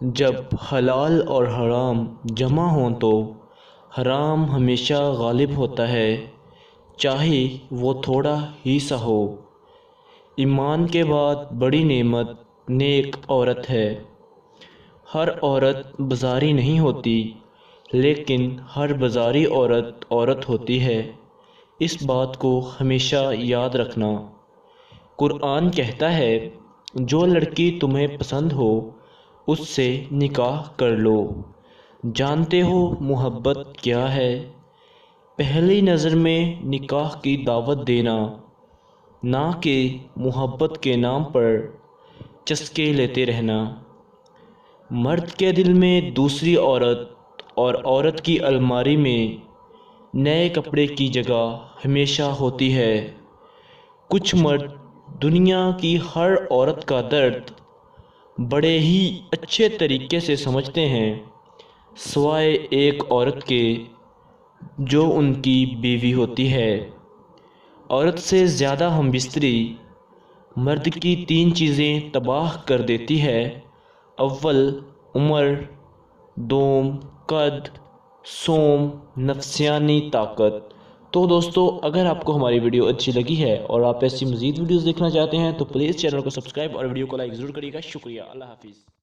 جب حلال اور حرام جمع ہوں تو حرام ہمیشہ غالب ہوتا ہے، چاہے وہ تھوڑا ہی سا ہو۔ ایمان کے بعد بڑی نعمت نیک عورت ہے۔ ہر عورت بازاری نہیں ہوتی، لیکن ہر بازاری عورت عورت ہوتی ہے۔ اس بات کو ہمیشہ یاد رکھنا۔ قرآن کہتا ہے، جو لڑکی تمہیں پسند ہو اس سے نکاح کر لو۔ جانتے ہو محبت کیا ہے؟ پہلی نظر میں نکاح کی دعوت دینا، نہ کہ محبت کے نام پر چسکے لیتے رہنا۔ مرد کے دل میں دوسری عورت اور عورت کی الماری میں نئے کپڑے کی جگہ ہمیشہ ہوتی ہے۔ کچھ مرد دنیا کی ہر عورت کا درد بڑے ہی اچھے طریقے سے سمجھتے ہیں، سوائے ایک عورت کے جو ان کی بیوی ہوتی ہے۔ عورت سے زیادہ ہم بستری مرد کی 3 چیزیں تباہ کر دیتی ہے: اول عمر، دوم قد، سوم نفسیانی طاقت۔ تو دوستو، اگر آپ کو ہماری ویڈیو اچھی لگی ہے اور آپ ایسی مزید ویڈیوز دیکھنا چاہتے ہیں تو پلیز چینل کو سبسکرائب اور ویڈیو کو لائک ضرور کریے گا۔ شکریہ، اللہ حافظ۔